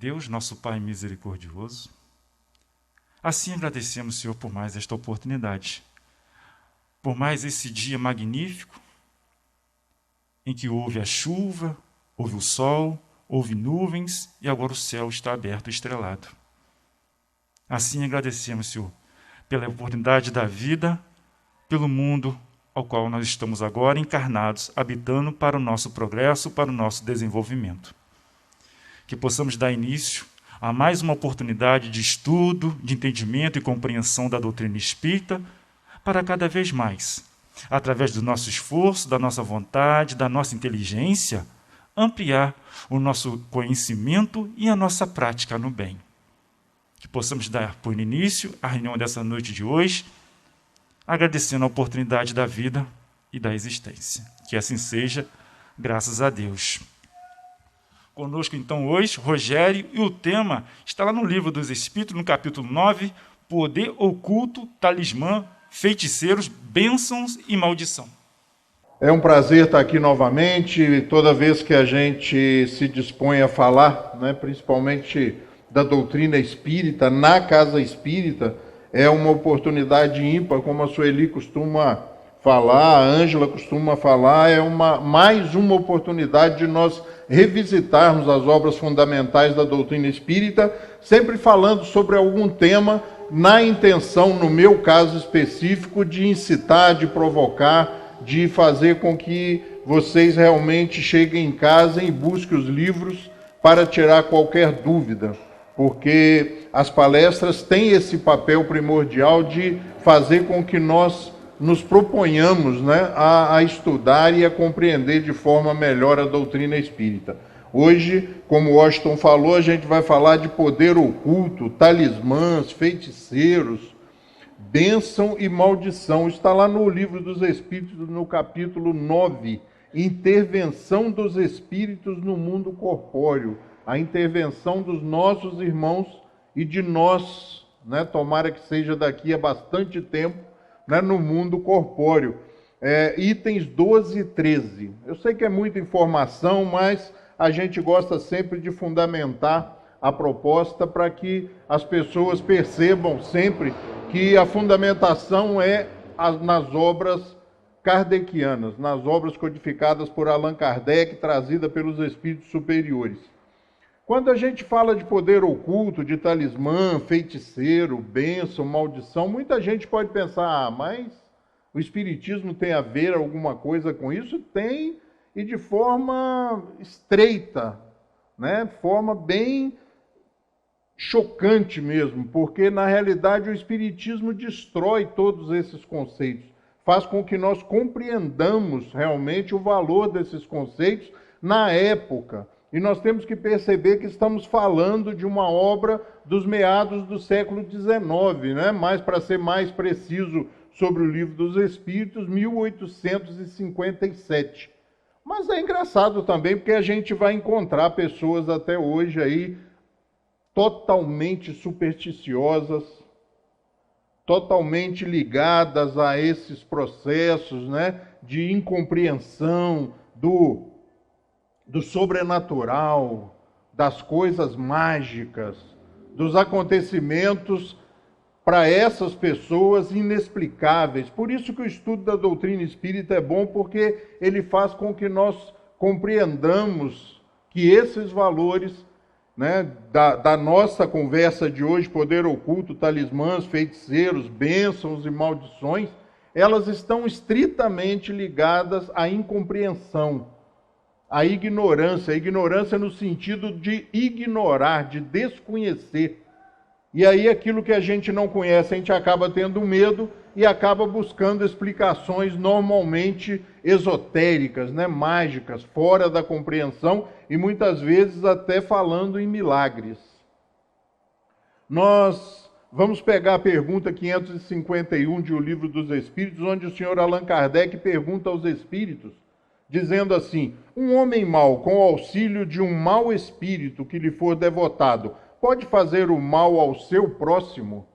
Deus, nosso Pai misericordioso, assim agradecemos, Senhor, por mais esta oportunidade, por mais esse dia magnífico, em que houve a chuva, houve o sol, houve nuvens e agora o céu está aberto e estrelado. Assim agradecemos, Senhor, pela oportunidade da vida, pelo mundo ao qual nós estamos agora encarnados, habitando para o nosso progresso, para o nosso desenvolvimento. Que possamos dar início a mais uma oportunidade de estudo, de entendimento e compreensão da doutrina espírita, para cada vez mais, através do nosso esforço, da nossa vontade, da nossa inteligência, ampliar o nosso conhecimento e a nossa prática no bem. Que possamos dar por início a reunião dessa noite de hoje, agradecendo a oportunidade da vida e da existência. Que assim seja, graças a Deus. Conosco, então, hoje, Rogério, e o tema está lá no Livro dos Espíritos, no capítulo 9, Poder Oculto, Talismã, Feiticeiros, Bênçãos e Maldição. É um prazer estar aqui novamente, toda vez que a gente se dispõe a falar, né, principalmente da doutrina espírita, na casa espírita, é uma oportunidade ímpar, como a Sueli costuma falar, a Ângela costuma falar, é mais uma oportunidade de nós revisitarmos as obras fundamentais da doutrina espírita, sempre falando sobre algum tema, na intenção, no meu caso específico, de incitar, de provocar, de fazer com que vocês realmente cheguem em casa e busquem os livros para tirar qualquer dúvida, porque as palestras têm esse papel primordial de fazer com que nós nos proponhamos, né, a estudar e a compreender de forma melhor a doutrina espírita. Hoje, como o Washington falou, a gente vai falar de poder oculto, talismãs, feiticeiros, bênção e maldição. Está lá no Livro dos Espíritos, no capítulo 9, Intervenção dos Espíritos no Mundo Corpóreo. A intervenção dos nossos irmãos e de nós, né, tomara que seja daqui a bastante tempo, né, no mundo corpóreo. Itens 12 e 13. Eu sei que é muita informação, mas a gente gosta sempre de fundamentar a proposta para que as pessoas percebam sempre que a fundamentação é nas obras kardecianas, nas obras codificadas por Allan Kardec, trazida pelos espíritos superiores. Quando a gente fala de poder oculto, de talismã, feiticeiro, bênção, maldição, muita gente pode pensar, mas o espiritismo tem a ver alguma coisa com isso? Tem, e de forma estreita, né? Forma bem chocante mesmo, porque na realidade o espiritismo destrói todos esses conceitos, faz com que nós compreendamos realmente o valor desses conceitos na época. E nós temos que perceber que estamos falando de uma obra dos meados do século XIX, né? Mas para ser mais preciso sobre o Livro dos Espíritos, 1857. Mas é engraçado também, porque a gente vai encontrar pessoas até hoje aí totalmente supersticiosas, totalmente ligadas a esses processos, né, de incompreensão do sobrenatural, das coisas mágicas, dos acontecimentos para essas pessoas inexplicáveis. Por isso que o estudo da doutrina espírita é bom, porque ele faz com que nós compreendamos que esses valores, né, da nossa conversa de hoje, poder oculto, talismãs, feiticeiros, bênçãos e maldições, elas estão estritamente ligadas à incompreensão, à ignorância no sentido de ignorar, de desconhecer. E aí aquilo que a gente não conhece, a gente acaba tendo medo e acaba buscando explicações normalmente esotéricas, né, mágicas, fora da compreensão e muitas vezes até falando em milagres. Nós vamos pegar a pergunta 551 de O Livro dos Espíritos, onde o senhor Allan Kardec pergunta aos espíritos, dizendo assim: um homem mau, com o auxílio de um mau espírito que lhe for devotado, pode fazer o mal ao seu próximo?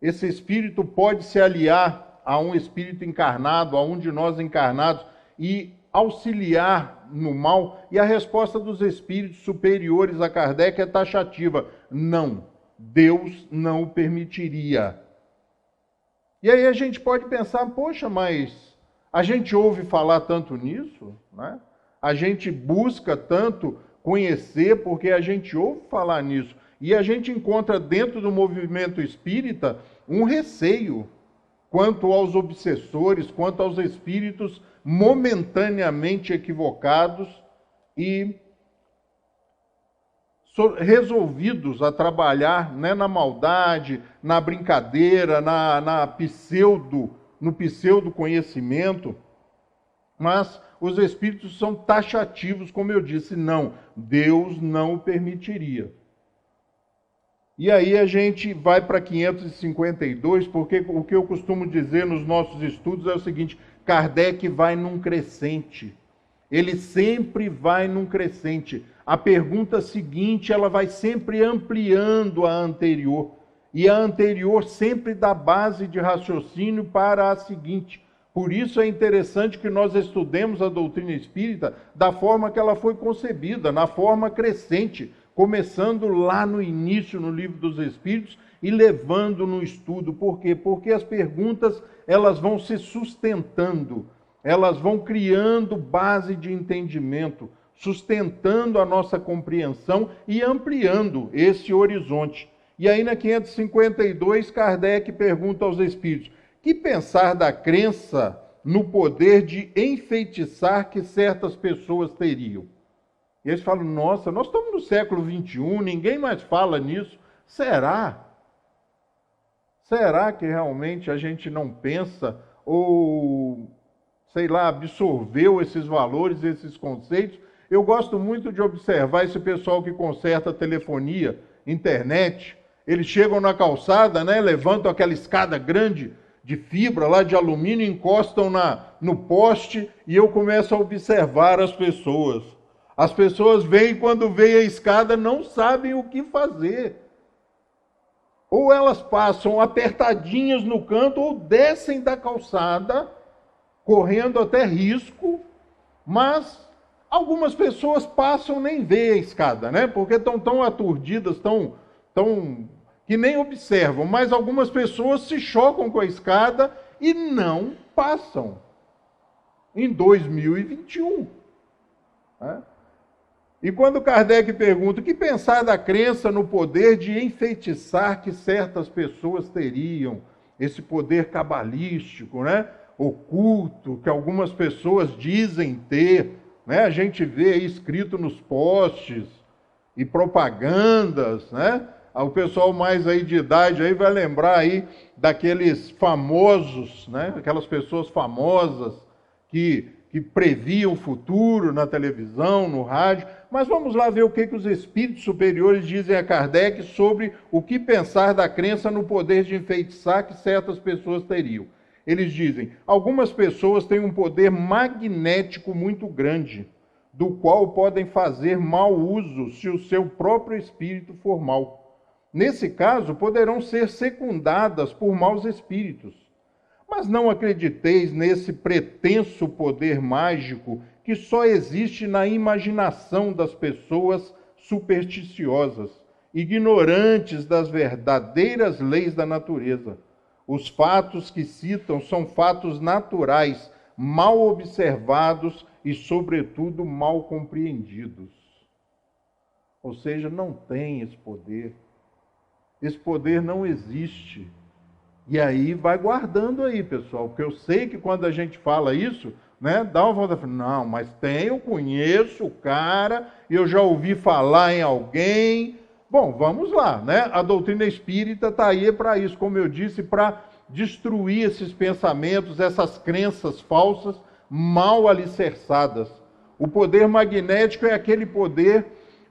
Esse espírito pode se aliar a um espírito encarnado, a um de nós encarnados, e auxiliar no mal? E a resposta dos espíritos superiores a Kardec é taxativa: não, Deus não o permitiria. E aí a gente pode pensar, poxa, mas a gente ouve falar tanto nisso, né? A gente busca tanto conhecer porque a gente ouve falar nisso. E a gente encontra dentro do movimento espírita um receio quanto aos obsessores, quanto aos espíritos momentaneamente equivocados e resolvidos a trabalhar, né, na maldade, na brincadeira, no pseudo conhecimento. Mas os espíritos são taxativos, como eu disse, não, Deus não o permitiria. E aí a gente vai para 552, porque o que eu costumo dizer nos nossos estudos é o seguinte: Kardec vai num crescente. Ele sempre vai num crescente. A pergunta seguinte, ela vai sempre ampliando a anterior. E a anterior sempre dá base de raciocínio para a seguinte. Por isso é interessante que nós estudemos a doutrina espírita da forma que ela foi concebida, na forma crescente, começando lá no início, no Livro dos Espíritos, e levando no estudo. Por quê? Porque as perguntas, elas vão se sustentando, elas vão criando base de entendimento, sustentando a nossa compreensão e ampliando esse horizonte. E aí na 552, Kardec pergunta aos espíritos: que pensar da crença no poder de enfeitiçar que certas pessoas teriam? E eles falam: nossa, nós estamos no século XXI, ninguém mais fala nisso. Será? Será que realmente a gente não pensa ou, sei lá, absorveu esses valores, esses conceitos? Eu gosto muito de observar esse pessoal que conserta telefonia, internet. Eles chegam na calçada, né, levantam aquela escada grande de fibra lá de alumínio, encostam no poste, e eu começo a observar as pessoas. As pessoas vêm, quando vem a escada, não sabem o que fazer. Ou elas passam apertadinhas no canto, ou descem da calçada, correndo até risco, mas algumas pessoas passam, nem vê a escada, né? Porque estão tão aturdidas, tão que nem observam. Mas algumas pessoas se chocam com a escada e não passam. Em 2021. Né? E quando Kardec pergunta: o que pensar da crença no poder de enfeitiçar que certas pessoas teriam, esse poder cabalístico, né, oculto, que algumas pessoas dizem ter, né, a gente vê aí escrito nos postes e propagandas, né? O pessoal mais aí de idade aí vai lembrar aí daqueles famosos, né, aquelas pessoas famosas que previam o futuro na televisão, no rádio. Mas vamos lá ver o que os espíritos superiores dizem a Kardec sobre o que pensar da crença no poder de enfeitiçar que certas pessoas teriam. Eles dizem: algumas pessoas têm um poder magnético muito grande, do qual podem fazer mau uso se o seu próprio espírito for mau. Nesse caso, poderão ser secundadas por maus espíritos. Mas não acrediteis nesse pretenso poder mágico que só existe na imaginação das pessoas supersticiosas, ignorantes das verdadeiras leis da natureza. Os fatos que citam são fatos naturais, mal observados e, sobretudo, mal compreendidos. Ou seja, não tem esse poder. Esse poder não existe. E aí vai guardando aí, pessoal, porque eu sei que quando a gente fala isso, né, dá uma vontade de falar: não, mas eu conheço o cara, eu já ouvi falar em alguém. Bom, vamos lá, né? A doutrina espírita está aí para isso, como eu disse, para destruir esses pensamentos, essas crenças falsas, mal alicerçadas. O poder magnético é aquele poder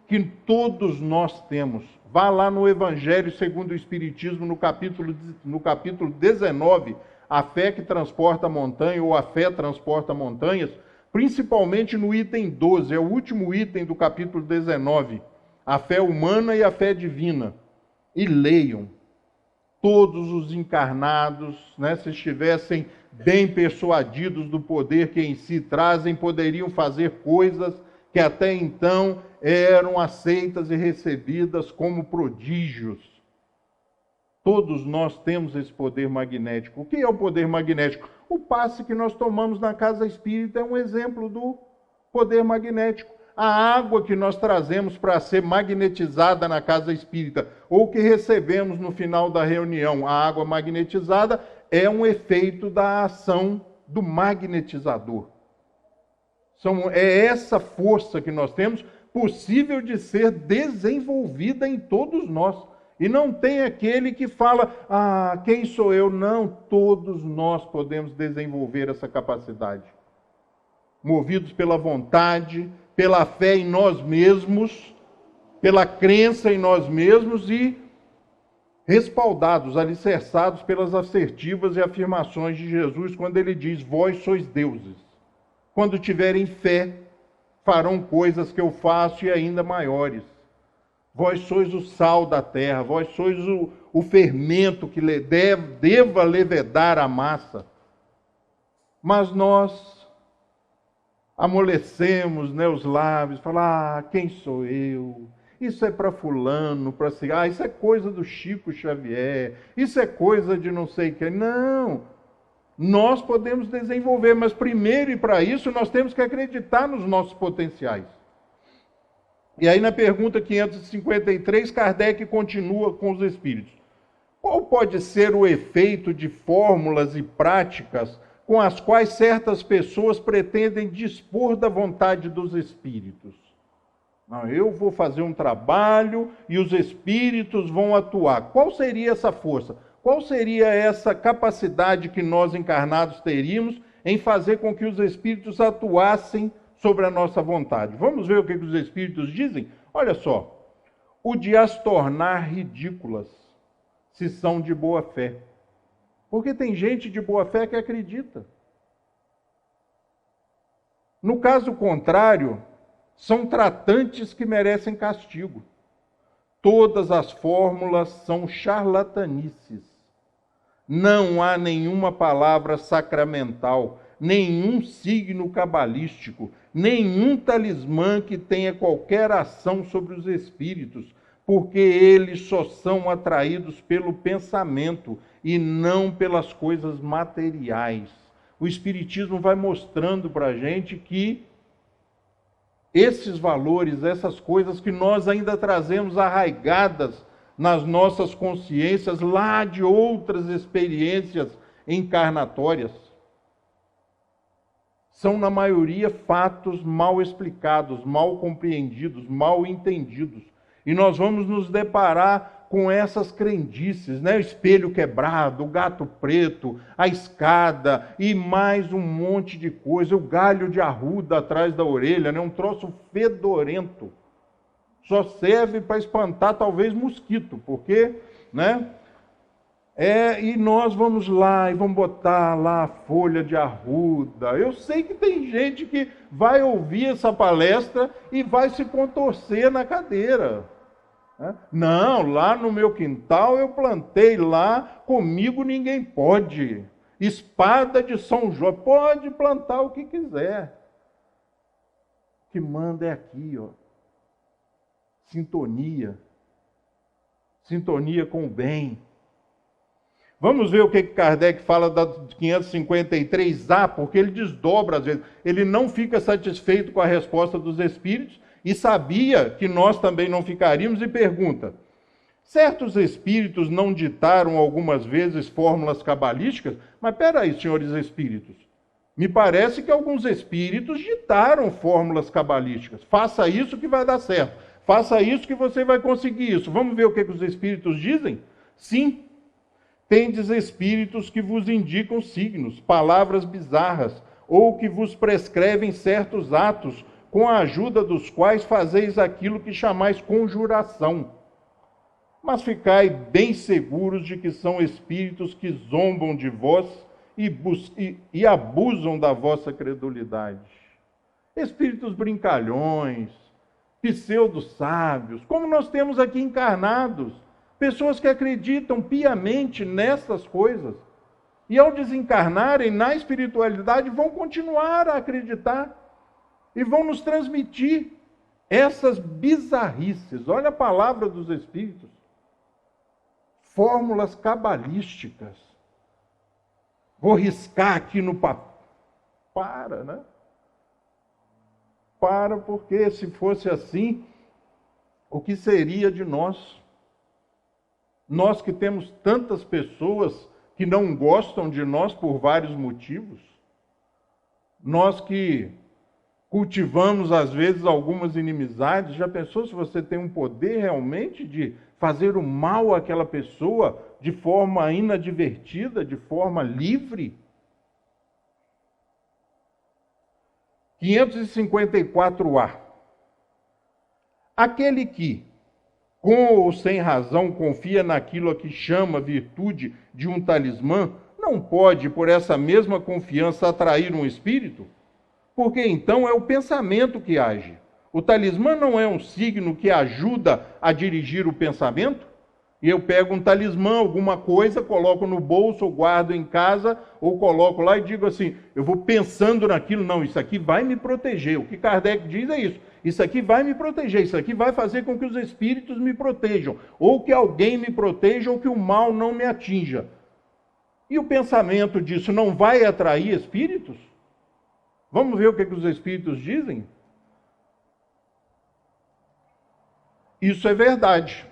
que todos nós temos. Vá lá no Evangelho segundo o Espiritismo, no capítulo 19, a fé que transporta a montanha, ou a fé transporta montanhas, principalmente no item 12, é o último item do capítulo 19, a fé humana e a fé divina. E leiam. Todos os encarnados, né, se estivessem bem persuadidos do poder que em si trazem, poderiam fazer coisas que até então eram aceitas e recebidas como prodígios. Todos nós temos esse poder magnético. O que é o poder magnético? O passe que nós tomamos na casa espírita é um exemplo do poder magnético. A água que nós trazemos para ser magnetizada na casa espírita, ou que recebemos no final da reunião, a água magnetizada, é um efeito da ação do magnetizador. É essa força que nós temos, possível de ser desenvolvida em todos nós. E não tem aquele que fala, quem sou eu? Não, todos nós podemos desenvolver essa capacidade. Movidos pela vontade, pela fé em nós mesmos, pela crença em nós mesmos e respaldados, alicerçados pelas assertivas e afirmações de Jesus, quando ele diz, vós sois deuses. Quando tiverem fé, farão coisas que eu faço e ainda maiores. Vós sois o sal da terra, vós sois o fermento que deva levedar a massa. Mas nós amolecemos, os lábios, falar, quem sou eu? Isso é para fulano, para si. Isso é coisa do Chico Xavier, isso é coisa de não sei quem. Não, nós podemos desenvolver, mas primeiro e para isso nós temos que acreditar nos nossos potenciais. E aí na pergunta 553, Kardec continua com os espíritos. Qual pode ser o efeito de fórmulas e práticas com as quais certas pessoas pretendem dispor da vontade dos espíritos? Não, eu vou fazer um trabalho e os espíritos vão atuar. Qual seria essa força? Qual seria essa capacidade que nós encarnados teríamos em fazer com que os espíritos atuassem sobre a nossa vontade? Vamos ver o que os espíritos dizem? Olha só, o de as tornar ridículas, se são de boa fé. Porque tem gente de boa fé que acredita. No caso contrário, são tratantes que merecem castigo. Todas as fórmulas são charlatanices. Não há nenhuma palavra sacramental, nenhum signo cabalístico, nenhum talismã que tenha qualquer ação sobre os espíritos, porque eles só são atraídos pelo pensamento e não pelas coisas materiais. O Espiritismo vai mostrando para a gente que esses valores, essas coisas que nós ainda trazemos arraigadas nas nossas consciências lá de outras experiências encarnatórias, são, na maioria, fatos mal explicados, mal compreendidos, mal entendidos. E nós vamos nos deparar com essas crendices, o espelho quebrado, o gato preto, a escada e mais um monte de coisa, o galho de arruda atrás da orelha, um troço fedorento. Só serve para espantar talvez mosquito, porque, e nós vamos lá e vamos botar lá a folha de arruda. Eu sei que tem gente que vai ouvir essa palestra e vai se contorcer na cadeira. Não, lá no meu quintal eu plantei lá, comigo ninguém pode. Espada de São João, pode plantar o que quiser. O que manda é aqui, sintonia. Sintonia com o bem. Vamos ver o que Kardec fala da 553A, porque ele desdobra às vezes. Ele não fica satisfeito com a resposta dos espíritos e sabia que nós também não ficaríamos e pergunta, certos espíritos não ditaram algumas vezes fórmulas cabalísticas? Mas peraí, senhores espíritos, me parece que alguns espíritos ditaram fórmulas cabalísticas. Faça isso que vai dar certo. Faça isso que você vai conseguir isso. Vamos ver o que os espíritos dizem? Sim. Tendes espíritos que vos indicam signos, palavras bizarras, ou que vos prescrevem certos atos, com a ajuda dos quais fazeis aquilo que chamais conjuração. Mas ficai bem seguros de que são espíritos que zombam de vós e abusam da vossa credulidade. Espíritos brincalhões, pseudo-sábios, como nós temos aqui encarnados, pessoas que acreditam piamente nessas coisas. E ao desencarnarem na espiritualidade, vão continuar a acreditar e vão nos transmitir essas bizarrices. Olha a palavra dos Espíritos. Fórmulas cabalísticas. Vou riscar aqui no papel. Para, né? Para, porque se fosse assim, o que seria de nós? Nós que temos tantas pessoas que não gostam de nós por vários motivos. Nós que cultivamos, às vezes, algumas inimizades. Já pensou se você tem um poder realmente de fazer o mal àquela pessoa de forma inadvertida, de forma livre? 554A. Aquele que, com ou sem razão, confia naquilo a que chama virtude de um talismã, não pode, por essa mesma confiança, atrair um espírito? Porque então é o pensamento que age. O talismã não é um signo que ajuda a dirigir o pensamento? E eu pego um talismã, alguma coisa, coloco no bolso, ou guardo em casa, ou coloco lá e digo assim, eu vou pensando naquilo, não, isso aqui vai me proteger. O que Kardec diz é isso. Isso aqui vai me proteger, isso aqui vai fazer com que os espíritos me protejam, ou que alguém me proteja, ou que o mal não me atinja. E o pensamento disso não vai atrair espíritos? Vamos ver o que os espíritos dizem? Isso é verdade.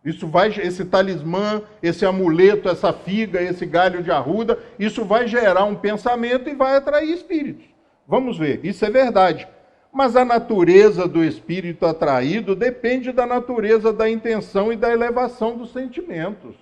Esse talismã, esse amuleto, essa figa, esse galho de arruda, isso vai gerar um pensamento e vai atrair espíritos. Vamos ver, isso é verdade. Mas a natureza do espírito atraído depende da natureza da intenção e da elevação dos sentimentos.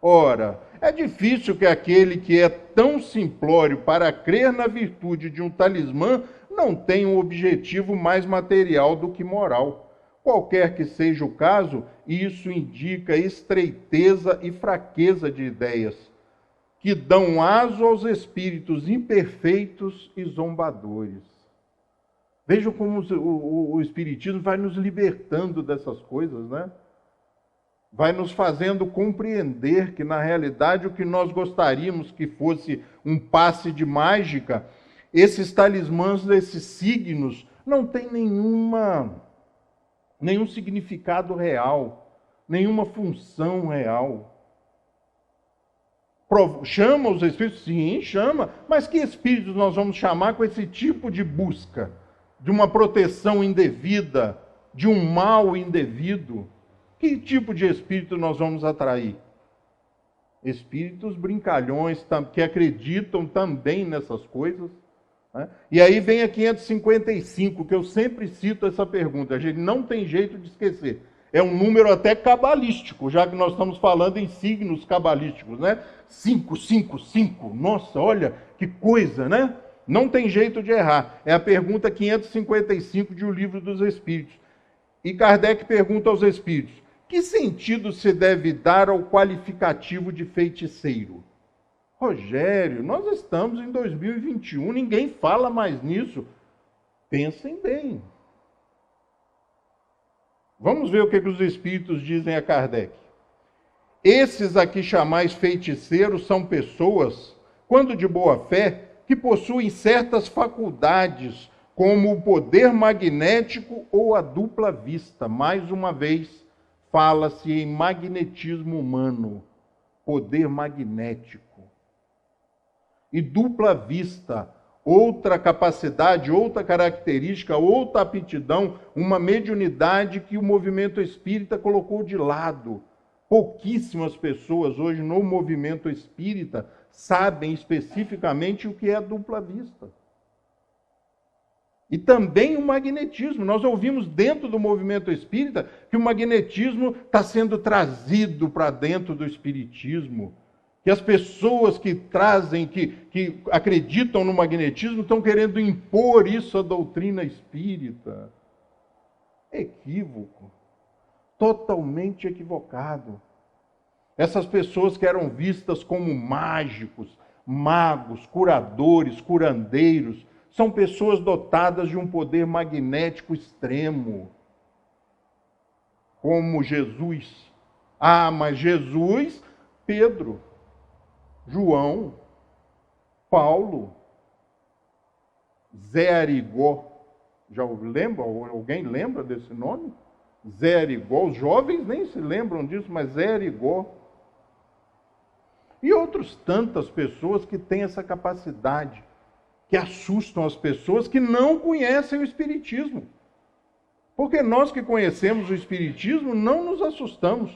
Ora, é difícil que aquele que é tão simplório para crer na virtude de um talismã não tenha um objetivo mais material do que moral. Qualquer que seja o caso, isso indica estreiteza e fraqueza de ideias, que dão aso aos espíritos imperfeitos e zombadores. Vejam como o Espiritismo vai nos libertando dessas coisas, né? Vai nos fazendo compreender que, na realidade, o que nós gostaríamos que fosse um passe de mágica, esses talismãs, esses signos, não tem nenhum significado real, nenhuma função real. Chama os espíritos? Sim, chama. Mas que espíritos nós vamos chamar com esse tipo de busca? De uma proteção indevida, de um mal indevido? Que tipo de espírito nós vamos atrair? Espíritos brincalhões, que acreditam também nessas coisas. Né? E aí vem a 555, que eu sempre cito essa pergunta, a gente não tem jeito de esquecer. É um número até cabalístico, já que nós estamos falando em signos cabalísticos, né? 555, nossa, olha que coisa, né? Não tem jeito de errar. É a pergunta 555 de O Livro dos Espíritos. E Kardec pergunta aos espíritos, que sentido se deve dar ao qualificativo de feiticeiro? Rogério, nós estamos em 2021, ninguém fala mais nisso. Pensem bem. Vamos ver o que os espíritos dizem a Kardec. Esses aqui chamais feiticeiros são pessoas, quando de boa fé, que possuem certas faculdades, como o poder magnético ou a dupla vista. Mais uma vez, fala-se em magnetismo humano, poder magnético. E dupla vista, outra capacidade, outra característica, outra aptidão, uma mediunidade que o movimento espírita colocou de lado. Pouquíssimas pessoas hoje no movimento espírita sabem especificamente o que é a dupla vista. E também o magnetismo. Nós ouvimos dentro do movimento espírita que o magnetismo está sendo trazido para dentro do espiritismo. Que as pessoas que trazem, que acreditam no magnetismo, estão querendo impor isso à doutrina espírita. Equívoco. Totalmente equivocado. Essas pessoas que eram vistas como mágicos, magos, curadores, curandeiros, são pessoas dotadas de um poder magnético extremo. Como Jesus. Ah, mas Jesus, Pedro. João, Paulo, Zé Arigó. Já lembra? Alguém lembra desse nome? Zé Arigó. Os jovens nem se lembram disso, mas Zé Arigó. E outras tantas pessoas que têm essa capacidade, que assustam as pessoas que não conhecem o Espiritismo. Porque nós que conhecemos o Espiritismo não nos assustamos.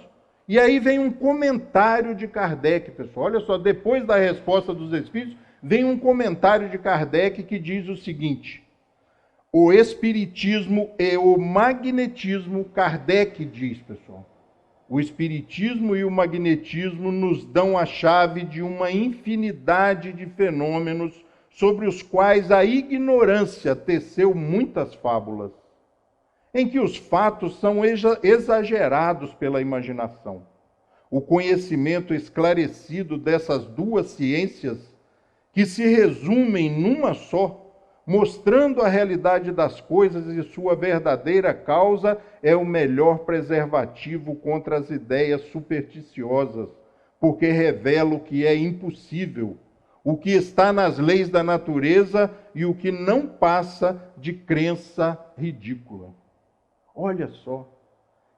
E aí vem um comentário de Kardec, pessoal. Olha só, depois da resposta dos Espíritos, vem um comentário de Kardec que diz o seguinte: o Espiritismo e o magnetismo, Kardec diz, pessoal, o Espiritismo e o magnetismo nos dão a chave de uma infinidade de fenômenos sobre os quais a ignorância teceu muitas fábulas, em que os fatos são exagerados pela imaginação. O conhecimento esclarecido dessas duas ciências, que se resumem numa só, mostrando a realidade das coisas e sua verdadeira causa, é o melhor preservativo contra as ideias supersticiosas, porque revela o que é impossível, o que está nas leis da natureza e o que não passa de crença ridícula. Olha só.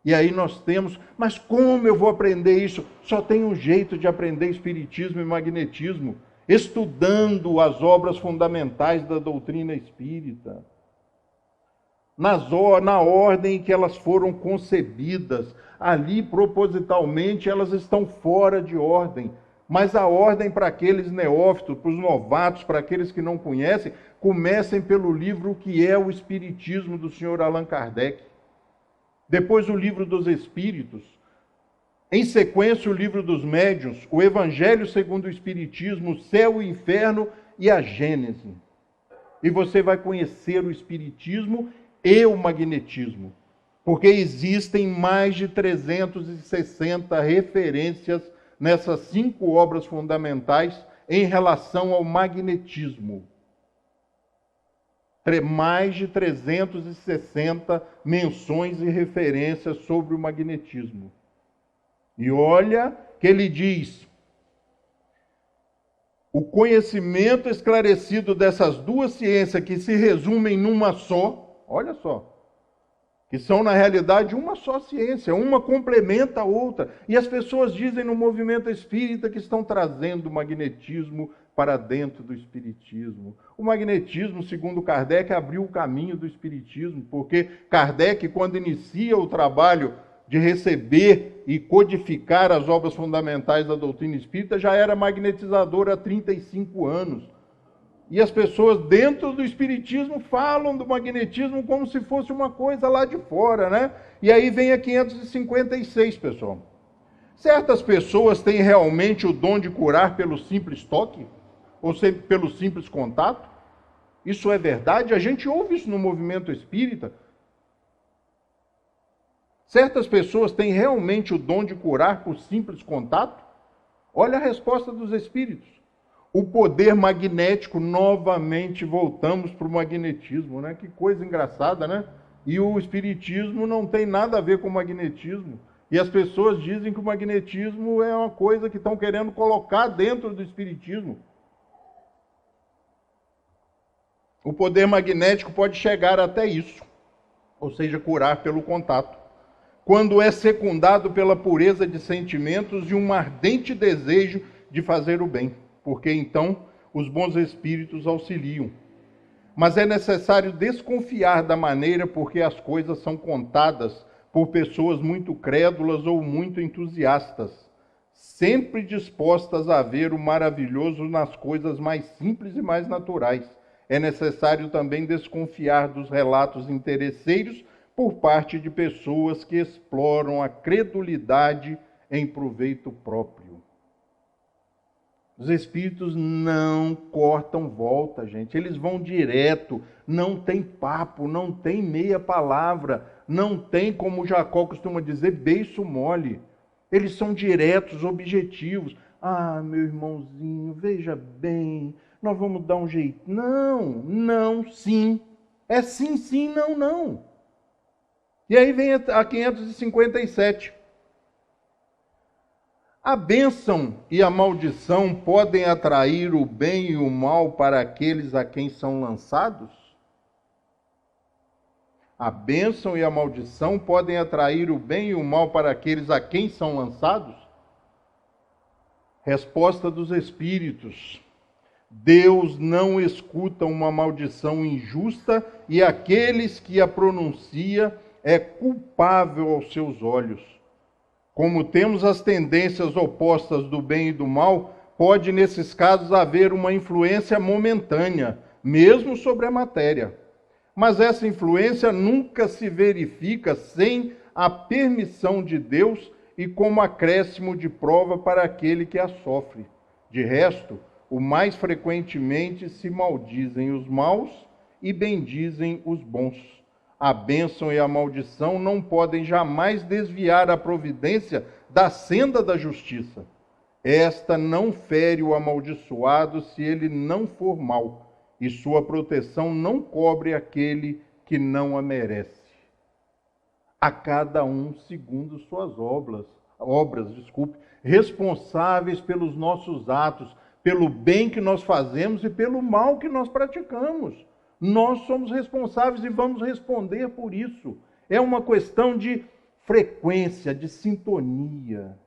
E aí nós temos, mas como eu vou aprender isso? Só tem um jeito de aprender espiritismo e magnetismo: estudando as obras fundamentais da doutrina espírita, na ordem em que elas foram concebidas. Ali, propositalmente, elas estão fora de ordem, mas a ordem para aqueles neófitos, para os novatos, para aqueles que não conhecem, comecem pelo livro que é o Espiritismo do Sr. Allan Kardec. Depois o Livro dos Espíritos. Em sequência, o Livro dos Médiuns, o Evangelho segundo o Espiritismo, o Céu, o Inferno e a Gênese. E você vai conhecer o Espiritismo e o magnetismo, porque existem mais de 360 referências nessas 5 obras fundamentais em relação ao magnetismo. Mais de 360 menções e referências sobre o magnetismo. E olha que ele diz: o conhecimento esclarecido dessas duas ciências, que se resumem numa só, olha só, que são na realidade uma só ciência, uma complementa a outra. E as pessoas dizem no movimento espírita que estão trazendo o magnetismo para dentro do espiritismo. O magnetismo, segundo Kardec, abriu o caminho do espiritismo, porque Kardec, quando inicia o trabalho de receber e codificar as obras fundamentais da doutrina espírita, já era magnetizador há 35 anos. E as pessoas dentro do espiritismo falam do magnetismo como se fosse uma coisa lá de fora, né? E aí vem a 556, pessoal. Certas pessoas têm realmente o dom de curar pelo simples toque? Ou pelo simples contato? Isso é verdade? A gente ouve isso no movimento espírita. Certas pessoas têm realmente o dom de curar por simples contato? Olha a resposta dos espíritos. O poder magnético, novamente voltamos para o magnetismo, né? Que coisa engraçada, né? E o espiritismo não tem nada a ver com o magnetismo. E as pessoas dizem que o magnetismo é uma coisa que estão querendo colocar dentro do espiritismo. O poder magnético pode chegar até isso, ou seja, curar pelo contato, quando é secundado pela pureza de sentimentos e um ardente desejo de fazer o bem, porque então os bons espíritos auxiliam. Mas é necessário desconfiar da maneira porque as coisas são contadas por pessoas muito crédulas ou muito entusiastas, sempre dispostas a ver o maravilhoso nas coisas mais simples e mais naturais. É necessário também desconfiar dos relatos interesseiros por parte de pessoas que exploram a credulidade em proveito próprio. Os espíritos não cortam volta, gente. Eles vão direto, não tem papo, não tem meia palavra, não tem, como Jacó costuma dizer, beiço mole. Eles são diretos, objetivos. Ah, meu irmãozinho, veja bem, nós vamos dar um jeito. Não, não, sim. É sim, sim, não, não. E aí vem a 557. A bênção e a maldição podem atrair o bem e o mal para aqueles a quem são lançados? A bênção e a maldição podem atrair o bem e o mal para aqueles a quem são lançados? Resposta dos Espíritos: Deus não escuta uma maldição injusta e aqueles que a pronuncia é culpável aos seus olhos. Como temos as tendências opostas do bem e do mal, pode nesses casos haver uma influência momentânea, mesmo sobre a matéria. Mas essa influência nunca se verifica sem a permissão de Deus e como acréscimo de prova para aquele que a sofre. De resto, o mais frequentemente se maldizem os maus e bendizem os bons. A bênção e a maldição não podem jamais desviar a providência da senda da justiça. Esta não fere o amaldiçoado se ele não for mau, e sua proteção não cobre aquele que não a merece. A cada um segundo suas obras, responsáveis pelos nossos atos, pelo bem que nós fazemos e pelo mal que nós praticamos. Nós somos responsáveis e vamos responder por isso. É uma questão de frequência, de sintonia.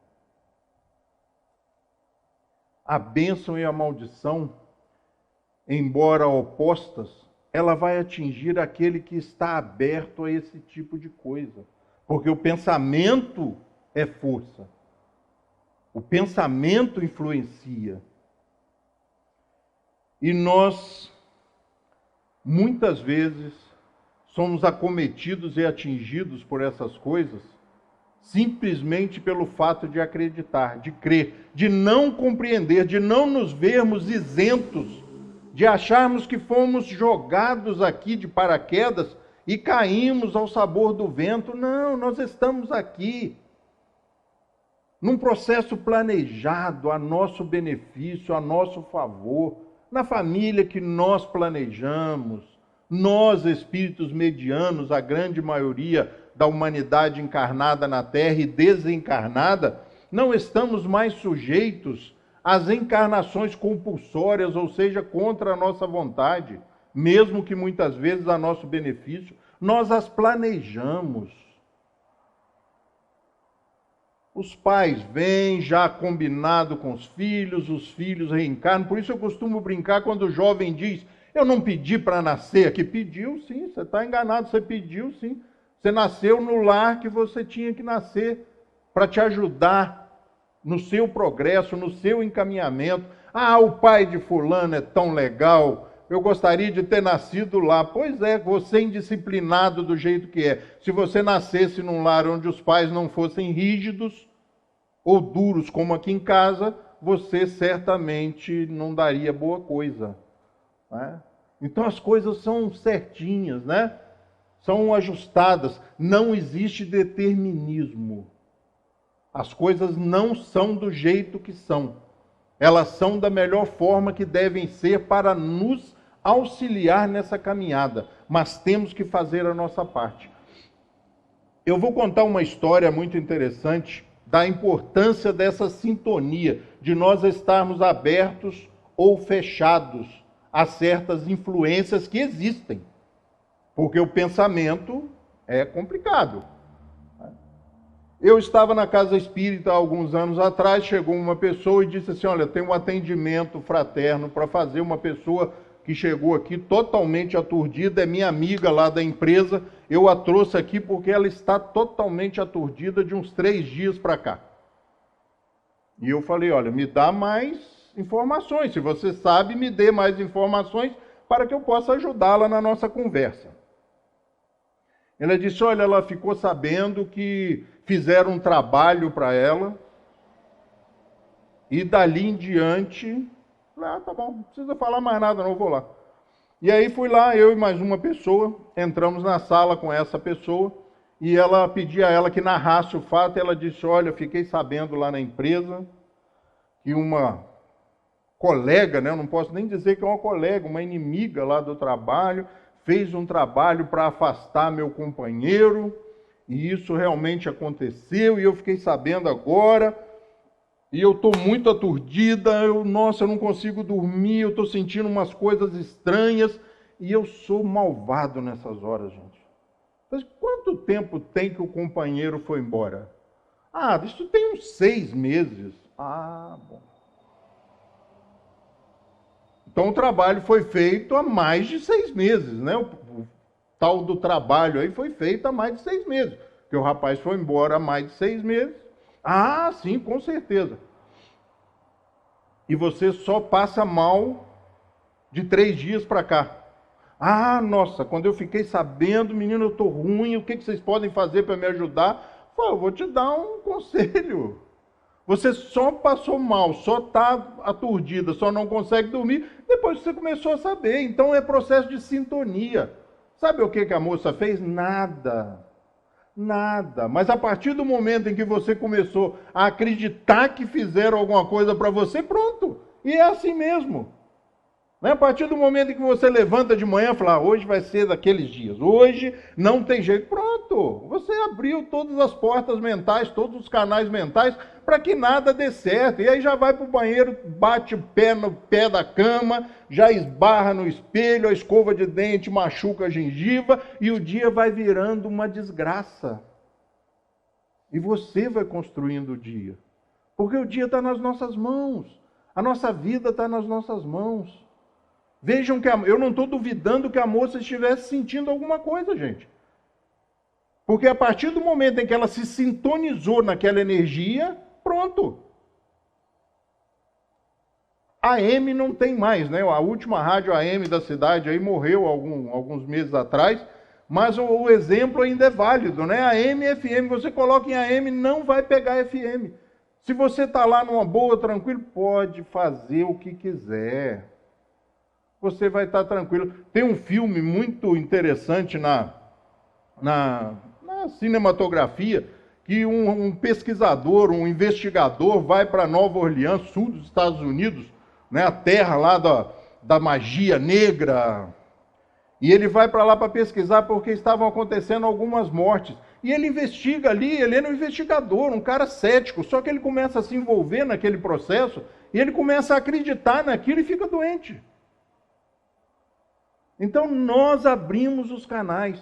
A bênção e a maldição, embora opostas, ela vai atingir aquele que está aberto a esse tipo de coisa. Porque o pensamento é força. O pensamento influencia. E nós, muitas vezes, somos acometidos e atingidos por essas coisas simplesmente pelo fato de acreditar, de crer, de não compreender, de não nos vermos isentos, de acharmos que fomos jogados aqui de paraquedas e caímos ao sabor do vento. Não, nós estamos aqui num processo planejado a nosso benefício, a nosso favor, na família que nós planejamos. Nós, espíritos medianos, a grande maioria da humanidade encarnada na Terra e desencarnada, não estamos mais sujeitos às encarnações compulsórias, ou seja, contra a nossa vontade, mesmo que muitas vezes a nosso benefício, nós as planejamos. Os pais vêm já combinado com os filhos reencarnam. Por isso eu costumo brincar quando o jovem diz: eu não pedi para nascer aqui. Pediu sim, você está enganado, você pediu sim. Você nasceu no lar que você tinha que nascer, para te ajudar no seu progresso, no seu encaminhamento. Ah, o pai de fulano é tão legal, eu gostaria de ter nascido lá. Pois é, você é indisciplinado do jeito que é. Se você nascesse num lar onde os pais não fossem rígidos ou duros como aqui em casa, você certamente não daria boa coisa, né? Então as coisas são certinhas, né? São ajustadas. Não existe determinismo. As coisas não são do jeito que são. Elas são da melhor forma que devem ser para nos auxiliar nessa caminhada. Mas temos que fazer a nossa parte. Eu vou contar uma história muito interessante da importância dessa sintonia, de nós estarmos abertos ou fechados a certas influências que existem. Porque o pensamento é complicado. Eu estava na casa espírita há alguns anos atrás, chegou uma pessoa e disse assim: olha, tem um atendimento fraterno para fazer. Uma pessoa que chegou aqui totalmente aturdida, é minha amiga lá da empresa, eu a trouxe aqui porque ela está totalmente aturdida de uns 3 dias para cá. E eu falei: olha, me dá mais informações, se você sabe, me dê mais informações para que eu possa ajudá-la na nossa conversa. Ela disse: olha, ela ficou sabendo que fizeram um trabalho para ela e dali em diante, tá bom, não precisa falar mais nada, não, eu vou lá. E aí fui lá, eu e mais uma pessoa, entramos na sala com essa pessoa e ela pedia a ela que narrasse o fato. Ela disse: olha, fiquei sabendo lá na empresa que uma colega, né, eu não posso nem dizer que é uma colega, uma inimiga lá do trabalho, fez um trabalho para afastar meu companheiro, e isso realmente aconteceu, e eu fiquei sabendo agora. e eu estou muito aturdida, nossa, eu não consigo dormir, eu estou sentindo umas coisas estranhas, e eu sou malvado nessas horas, gente. Mas quanto tempo tem que o companheiro foi embora? Ah, isso tem uns 6 meses. Ah, bom. Então o trabalho foi feito há mais de 6 meses, né? O tal do trabalho aí foi feito há mais de 6 meses. Porque o rapaz foi embora há mais de 6 meses. Ah, sim, com certeza. E você só passa mal de 3 dias para cá. Ah, nossa, quando eu fiquei sabendo, menino, eu estou ruim, o que vocês podem fazer para me ajudar? Pô, eu vou te dar um conselho. Você só passou mal, só está aturdida, só não consegue dormir, depois que você começou a saber. Então é processo de sintonia. Sabe o que a moça fez? Nada. Nada. Mas a partir do momento em que você começou a acreditar que fizeram alguma coisa para você, pronto. E é assim mesmo. A partir do momento em que você levanta de manhã e fala, hoje vai ser daqueles dias, hoje não tem jeito, pronto. Você abriu todas as portas mentais, todos os canais mentais, para que nada dê certo. E aí já vai para o banheiro, bate o pé no pé da cama, já esbarra no espelho, a escova de dente machuca a gengiva, e o dia vai virando uma desgraça. E você vai construindo o dia. Porque o dia está nas nossas mãos. A nossa vida está nas nossas mãos. Vejam que eu não estou duvidando que a moça estivesse sentindo alguma coisa, gente. Porque a partir do momento em que ela se sintonizou naquela energia, pronto. A AM não tem mais, né? A última rádio AM da cidade aí morreu alguns meses atrás, mas o exemplo ainda é válido, né? AM e FM, você coloca em AM, não vai pegar FM. Se você está lá numa boa, tranquilo, pode fazer o que quiser. Você vai estar tranquilo. Tem um filme muito interessante na cinematografia, que um pesquisador, um investigador vai para Nova Orleans, sul dos Estados Unidos, né, a terra lá da magia negra, e ele vai para lá para pesquisar porque estavam acontecendo algumas mortes. E ele investiga ali, ele é um investigador, um cara cético, só que ele começa a se envolver naquele processo, e ele começa a acreditar naquilo e fica doente. Então nós abrimos os canais.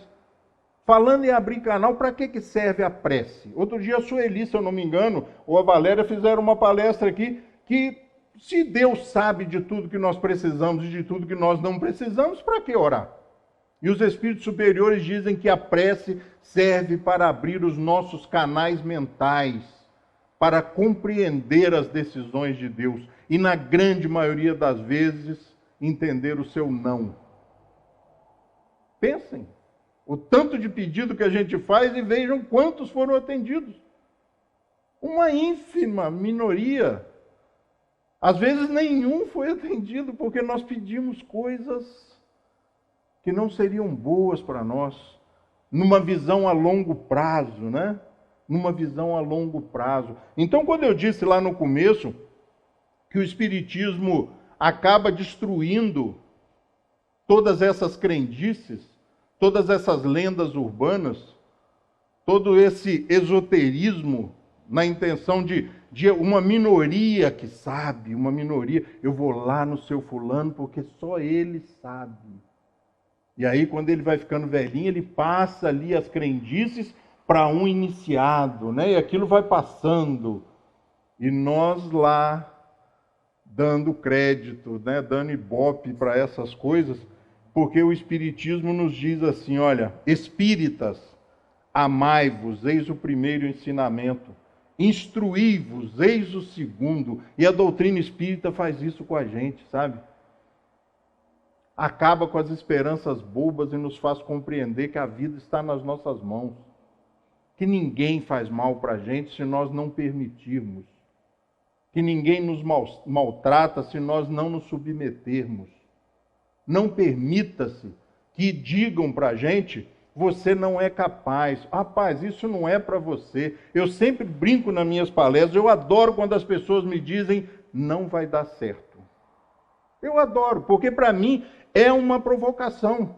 Falando em abrir canal, para que serve a prece? Outro dia a Sueli, se eu não me engano, ou a Valéria fizeram uma palestra aqui, que se Deus sabe de tudo que nós precisamos e de tudo que nós não precisamos, para que orar? E os espíritos superiores dizem que a prece serve para abrir os nossos canais mentais, para compreender as decisões de Deus e, na grande maioria das vezes, entender o seu não. Pensem, o tanto de pedido que a gente faz e vejam quantos foram atendidos. Uma ínfima minoria. Às vezes nenhum foi atendido, porque nós pedimos coisas que não seriam boas para nós, numa visão a longo prazo, né? Numa visão a longo prazo. Então, quando eu disse lá no começo que o Espiritismo acaba destruindo todas essas crendices, todas essas lendas urbanas, todo esse esoterismo na intenção de uma minoria que sabe, uma minoria, eu vou lá no seu fulano porque só ele sabe. E aí quando ele vai ficando velhinho, ele passa ali as crendices para um iniciado, né? E aquilo vai passando. E nós lá dando crédito, né? Dando ibope para essas coisas, porque o Espiritismo nos diz assim, olha, espíritas, amai-vos, eis o primeiro ensinamento, instruí-vos, eis o segundo, e a doutrina espírita faz isso com a gente, sabe? Acaba com as esperanças bobas e nos faz compreender que a vida está nas nossas mãos, que ninguém faz mal para a gente se nós não permitirmos, que ninguém nos maltrata se nós não nos submetermos. Não permita-se que digam para a gente, você não é capaz. Rapaz, isso não é para você. Eu sempre brinco nas minhas palestras, eu adoro quando as pessoas me dizem, não vai dar certo. Eu adoro, porque para mim é uma provocação,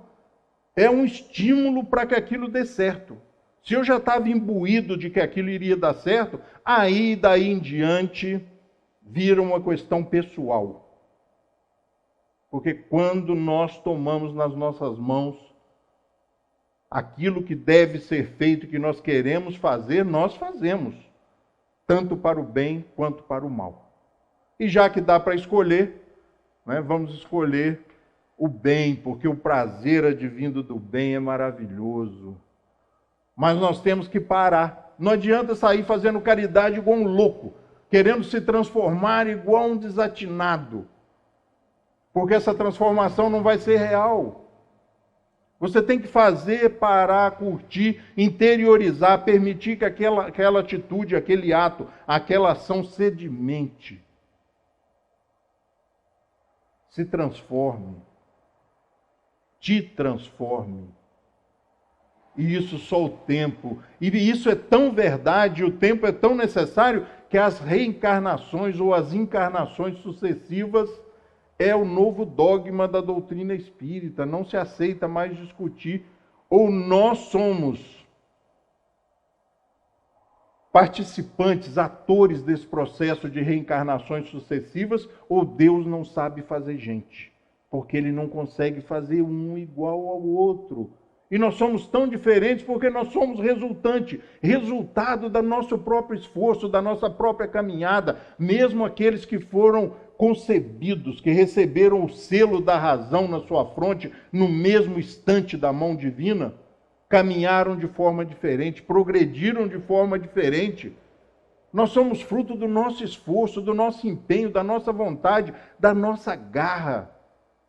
é um estímulo para que aquilo dê certo. Se eu já estava imbuído de que aquilo iria dar certo, aí daí em diante vira uma questão pessoal. Porque quando nós tomamos nas nossas mãos aquilo que deve ser feito, que nós queremos fazer, nós fazemos, tanto para o bem quanto para o mal. E já que dá para escolher, né, vamos escolher o bem, porque o prazer advindo do bem é maravilhoso. Mas nós temos que parar. Não adianta sair fazendo caridade igual um louco, querendo se transformar igual um desatinado, porque essa transformação não vai ser real. Você tem que fazer, parar, curtir, interiorizar, permitir que aquela atitude, aquele ato, aquela ação sedimente, se transforme, te transforme. E isso só o tempo. E isso é tão verdade, o tempo é tão necessário, que as reencarnações ou as encarnações sucessivas é o novo dogma da doutrina espírita. Não se aceita mais discutir. Ou nós somos participantes, atores desse processo de reencarnações sucessivas, ou Deus não sabe fazer gente, porque Ele não consegue fazer um igual ao outro. E nós somos tão diferentes porque nós somos resultado do nosso próprio esforço, da nossa própria caminhada. Mesmo aqueles que foram concebidos, que receberam o selo da razão na sua fronte, no mesmo instante da mão divina, caminharam de forma diferente, progrediram de forma diferente. Nós somos fruto do nosso esforço, do nosso empenho, da nossa vontade, da nossa garra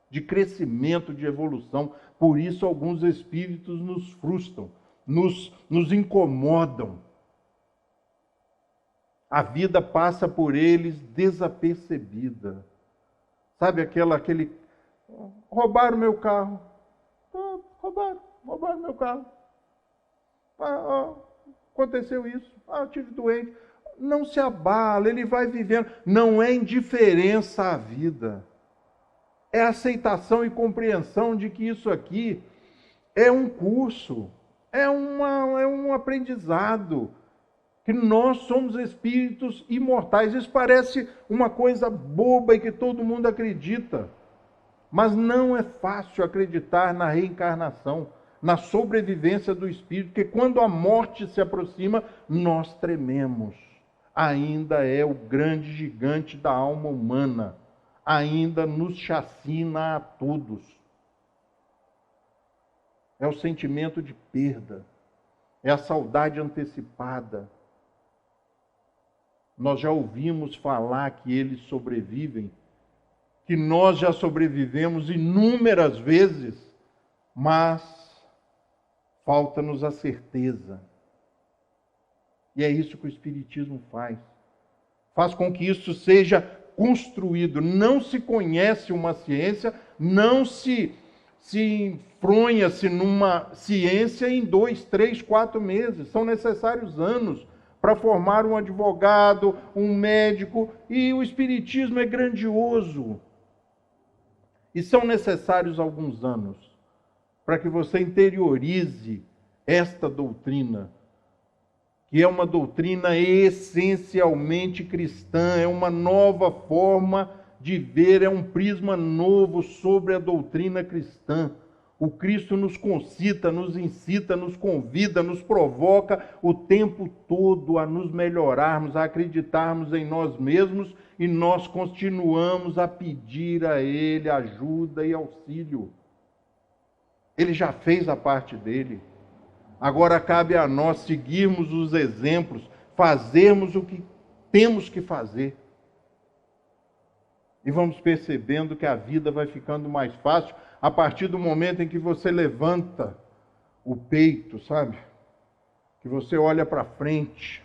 de crescimento, de evolução. Por isso alguns espíritos nos frustram, nos incomodam. A vida passa por eles desapercebida. Sabe aquele... Roubaram meu carro. Roubaram meu carro. Aconteceu isso. Eu tive doente. Não se abala, ele vai vivendo. Não é indiferença à vida. É aceitação e compreensão de que isso aqui é um curso, é um aprendizado, que nós somos espíritos imortais. Isso parece uma coisa boba e que todo mundo acredita, mas não é fácil acreditar na reencarnação, na sobrevivência do espírito, porque quando a morte se aproxima, nós trememos. Ainda é o grande gigante da alma humana. Ainda nos chacina a todos. É o sentimento de perda, é a saudade antecipada. Nós já ouvimos falar que eles sobrevivem, que nós já sobrevivemos inúmeras vezes, mas falta-nos a certeza. E é isso que o Espiritismo faz. Faz com que isso seja construído. Não se conhece uma ciência, não se enfronha-se numa ciência em 2, 3, 4 meses. São necessários anos para formar um advogado, um médico, e o Espiritismo é grandioso. E são necessários alguns anos para que você interiorize esta doutrina, que é uma doutrina essencialmente cristã, é uma nova forma de ver, é um prisma novo sobre a doutrina cristã. O Cristo nos concita, nos incita, nos convida, nos provoca o tempo todo a nos melhorarmos, a acreditarmos em nós mesmos, e nós continuamos a pedir a Ele ajuda e auxílio. Ele já fez a parte dele. Agora cabe a nós seguirmos os exemplos, fazermos o que temos que fazer. E vamos percebendo que a vida vai ficando mais fácil a partir do momento em que você levanta o peito, sabe? Que você olha para frente,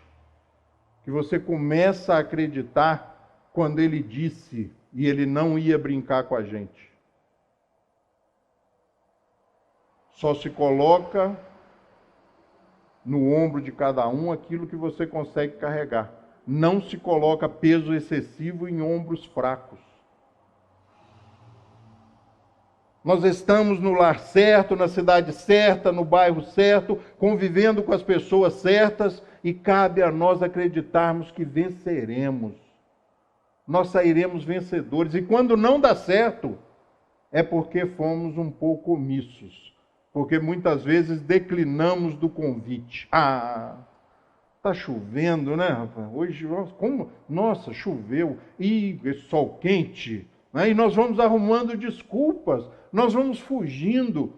que você começa a acreditar quando Ele disse, e Ele não ia brincar com a gente. Só se coloca no ombro de cada um aquilo que você consegue carregar. Não se coloca peso excessivo em ombros fracos. Nós estamos no lar certo, na cidade certa, no bairro certo, convivendo com as pessoas certas, e cabe a nós acreditarmos que venceremos. nós sairemos vencedores. E quando não dá certo, é porque fomos um pouco omissos. Porque muitas vezes declinamos do convite. Tá chovendo, né, rapaz? Hoje, nossa, choveu. E sol quente. Né? E nós vamos arrumando desculpas. Nós vamos fugindo.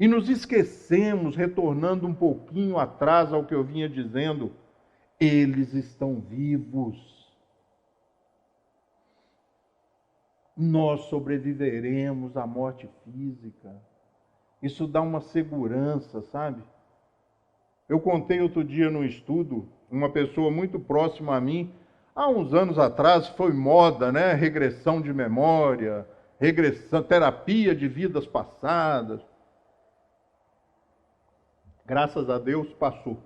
E nos esquecemos, retornando um pouquinho atrás ao que eu vinha dizendo. Eles estão vivos. Nós sobreviveremos à morte física. Isso dá uma segurança, sabe? Eu contei outro dia no estudo, uma pessoa muito próxima a mim, há uns anos atrás, foi moda, né? Regressão de memória, regressão, terapia de vidas passadas. Graças a Deus passou.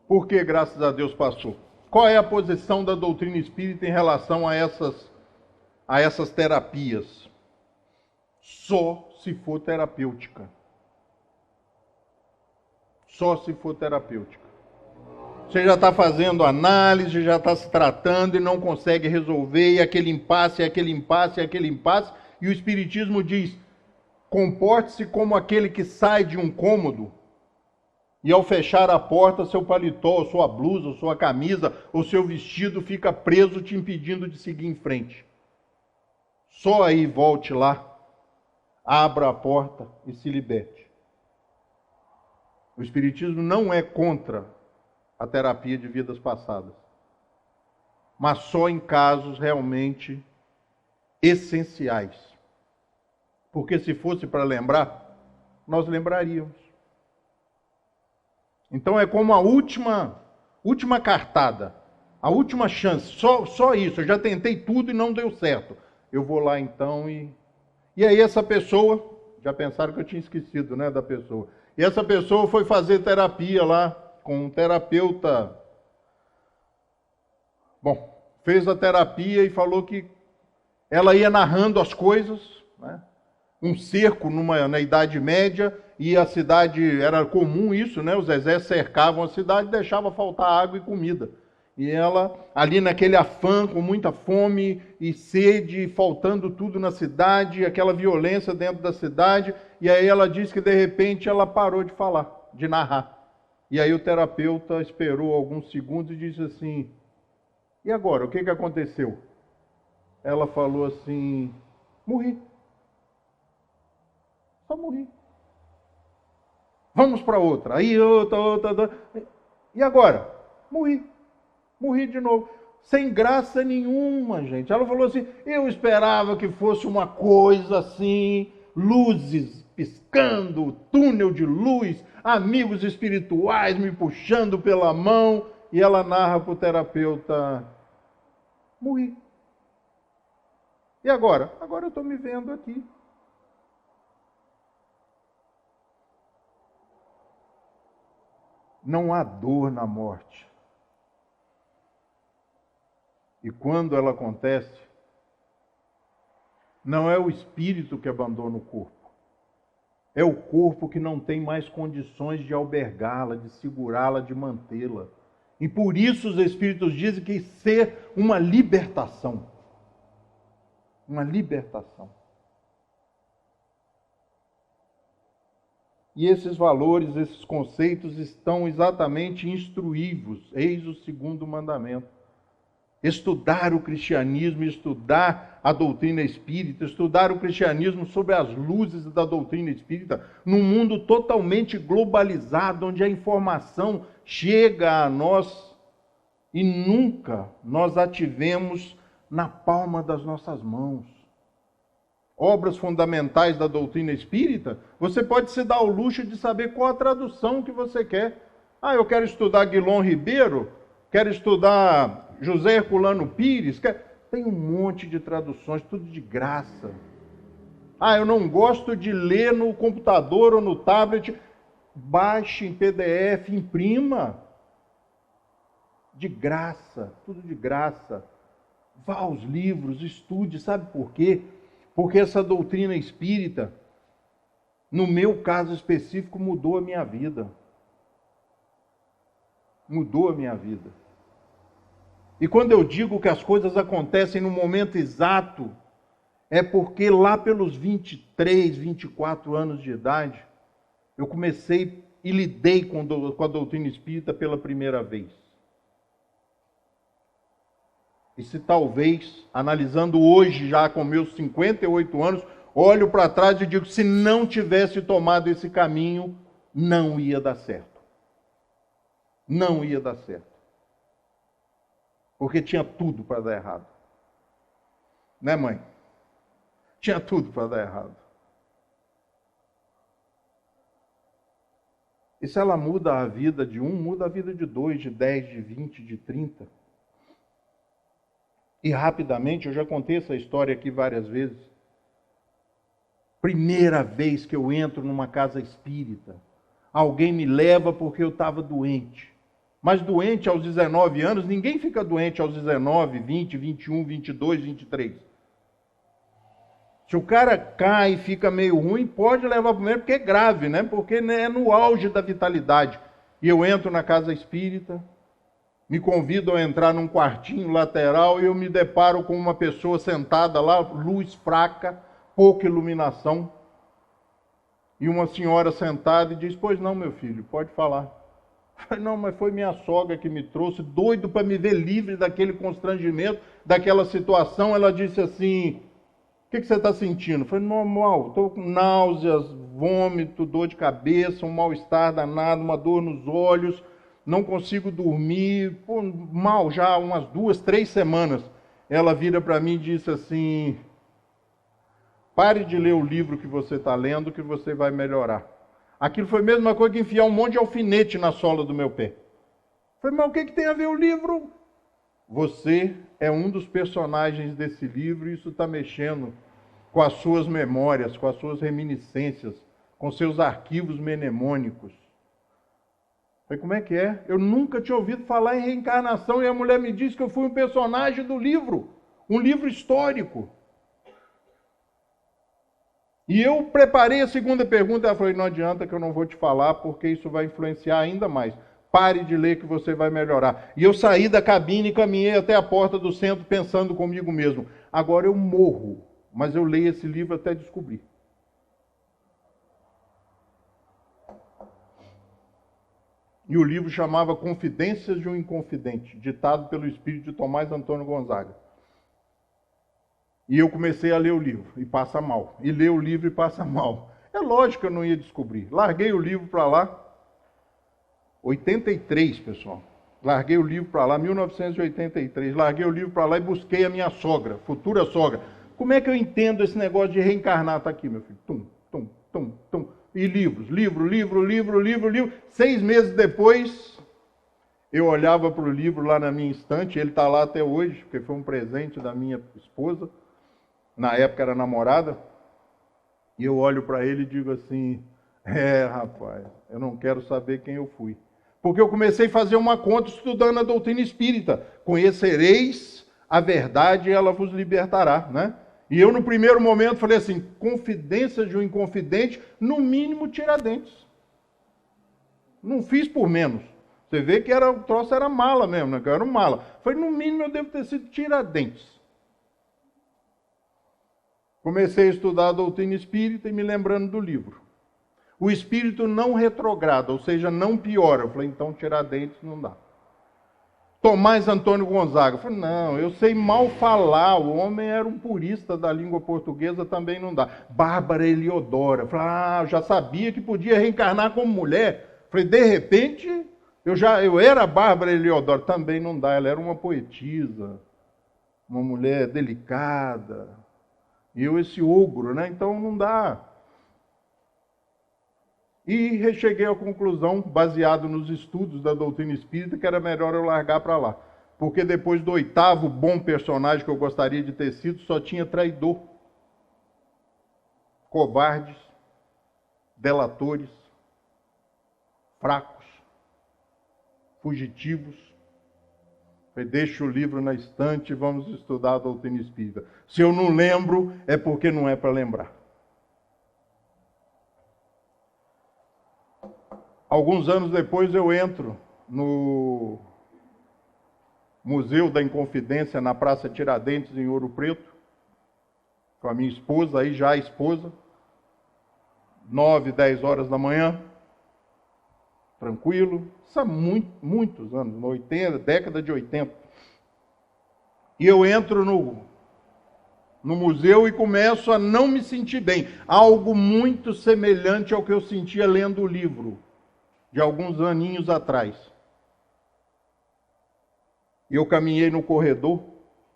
Por que graças a Deus passou? Qual é a posição da doutrina espírita em relação a essas terapias? Só se for terapêutica. Só se for terapêutica. Você já está fazendo análise, já está se tratando e não consegue resolver, e aquele impasse, e o Espiritismo diz, comporte-se como aquele que sai de um cômodo e ao fechar a porta, seu paletó, ou sua blusa, ou sua camisa, ou seu vestido fica preso, te impedindo de seguir em frente. Só aí volte lá, abra a porta e se liberte. O Espiritismo não é contra a terapia de vidas passadas, mas só em casos realmente essenciais. Porque se fosse para lembrar, nós lembraríamos. Então é como a última cartada, a última chance, só isso. Eu já tentei tudo e não deu certo. Eu vou lá então e aí essa pessoa, já pensaram que eu tinha esquecido, né, da pessoa. E essa pessoa foi fazer terapia lá com um terapeuta. Bom, fez a terapia e falou que ela ia narrando as coisas, né? Um cerco na Idade Média, e a cidade, era comum isso, né? Os exércitos cercavam a cidade e deixavam faltar água e comida. E ela, ali naquele afã, com muita fome e sede, faltando tudo na cidade, aquela violência dentro da cidade, e aí ela disse que de repente ela parou de falar, de narrar. E aí o terapeuta esperou alguns segundos e disse assim, e agora, o que aconteceu? Ela falou assim, morri. Só morri. Vamos para outra. Aí outra. E agora? Morri. Morri de novo. Sem graça nenhuma, gente. Ela falou assim, eu esperava que fosse uma coisa assim, luzes piscando, túnel de luz, amigos espirituais me puxando pela mão. E ela narra para o terapeuta, morri. E agora? Agora eu estou me vendo aqui. Não há dor na morte. E quando ela acontece, não é o espírito que abandona o corpo. É o corpo que não tem mais condições de albergá-la, de segurá-la, de mantê-la. E por isso os espíritos dizem que ser uma libertação. Uma libertação. E esses valores, esses conceitos estão exatamente instruídos. Eis o segundo mandamento. Estudar o cristianismo, estudar a doutrina espírita, estudar o cristianismo sob as luzes da doutrina espírita, num mundo totalmente globalizado, onde a informação chega a nós e nunca nós a tivemos na palma das nossas mãos. Obras fundamentais da doutrina espírita, você pode se dar ao luxo de saber qual a tradução que você quer. Eu quero estudar Guilom Ribeiro, quero estudar José Herculano Pires, tem um monte de traduções, tudo de graça. Eu não gosto de ler no computador ou no tablet, baixe em PDF, imprima. De graça, tudo de graça. Vá aos livros, estude, sabe por quê? Porque essa doutrina espírita, no meu caso específico, mudou a minha vida. Mudou a minha vida. E quando eu digo que as coisas acontecem no momento exato, é porque lá pelos 23, 24 anos de idade, eu comecei e lidei com a doutrina espírita pela primeira vez. E se talvez, analisando hoje já com meus 58 anos, olho para trás e digo, se não tivesse tomado esse caminho, não ia dar certo. Não ia dar certo. Porque tinha tudo para dar errado. Né, mãe? Tinha tudo para dar errado. E se ela muda a vida de um, muda a vida de 2, de 10, de 20, de 30. E rapidamente, eu já contei essa história aqui várias vezes. Primeira vez que eu entro numa casa espírita, alguém me leva porque eu estava doente. Mas doente aos 19 anos, ninguém fica doente aos 19, 20, 21, 22, 23. Se o cara cai e fica meio ruim, pode levar para o médico, porque é grave, né? Porque é no auge da vitalidade. E eu entro na casa espírita, me convidam a entrar num quartinho lateral e eu me deparo com uma pessoa sentada lá, luz fraca, pouca iluminação. E uma senhora sentada e diz, pois não, meu filho, pode falar. Eu falei, não, mas foi minha sogra que me trouxe, doido para me ver livre daquele constrangimento, daquela situação. Ela disse assim, o que você está sentindo? Eu falei, normal, estou com náuseas, vômito, dor de cabeça, um mal-estar danado, uma dor nos olhos, não consigo dormir, pô, mal já há umas 2, 3 semanas. Ela vira para mim e disse assim, pare de ler o livro que você está lendo, que você vai melhorar. Aquilo foi a mesma coisa que enfiar um monte de alfinete na sola do meu pé. Eu falei, mas o que tem a ver o livro? Você é um dos personagens desse livro e isso está mexendo com as suas memórias, com as suas reminiscências, com seus arquivos mnemônicos. Falei, como é que é? Eu nunca tinha ouvido falar em reencarnação e a mulher me disse que eu fui um personagem do livro, um livro histórico. E eu preparei a segunda pergunta, ela falou, não adianta que eu não vou te falar, porque isso vai influenciar ainda mais. Pare de ler que você vai melhorar. E eu saí da cabine e caminhei até a porta do centro pensando comigo mesmo. Agora eu morro, mas eu leio esse livro até descobrir. E o livro chamava Confidências de um Inconfidente, ditado pelo espírito de Tomás Antônio Gonzaga. E eu comecei a ler o livro, e passa mal. E ler o livro e passa mal. É lógico que eu não ia descobrir. Larguei o livro para lá. 83, pessoal. Larguei o livro para lá, 1983. Larguei o livro para lá e busquei a minha sogra, futura sogra. Como é que eu entendo esse negócio de reencarnar? Está aqui, meu filho. Tum, tum, tum, tum. E livros, livro. 6 meses depois, eu olhava para o livro lá na minha estante, ele está lá até hoje, porque foi um presente da minha esposa. Na época era namorada, e eu olho para ele e digo assim, rapaz, eu não quero saber quem eu fui. Porque eu comecei a fazer uma conta estudando a doutrina espírita. Conhecereis a verdade e ela vos libertará, né? E eu no primeiro momento falei assim, confidências de um inconfidente, no mínimo Tiradentes. Não fiz por menos. Você vê que o troço era mala mesmo, né? Eu era um mala. Falei, no mínimo eu devo ter sido Tiradentes. Comecei a estudar a doutrina espírita e me lembrando do livro. O espírito não retrograda, ou seja, não piora. Eu falei, então Tiradentes não dá. Tomás Antônio Gonzaga. Eu falei, não, eu sei mal falar, o homem era um purista da língua portuguesa, também não dá. Bárbara Heliodora. Eu falei, eu já sabia que podia reencarnar como mulher. Eu falei, de repente, eu era Bárbara Heliodora, também não dá. Ela era uma poetisa, uma mulher delicada. E eu esse ogro, né? Então não dá. E cheguei à conclusão, baseado nos estudos da doutrina espírita, que era melhor eu largar para lá. Porque depois do 8º bom personagem que eu gostaria de ter sido, só tinha traidor, covardes, delatores, fracos, fugitivos. Deixa o livro na estante e vamos estudar a doutrina espírita. Se eu não lembro, é porque não é para lembrar. Alguns anos depois eu entro no Museu da Inconfidência na Praça Tiradentes, em Ouro Preto, com a minha esposa, aí já a esposa, 9, 10 horas da manhã, tranquilo, isso há muitos anos, 80, década de 80. E eu entro no museu e começo a não me sentir bem. Algo muito semelhante ao que eu sentia lendo o livro, de alguns aninhos atrás. E eu caminhei no corredor,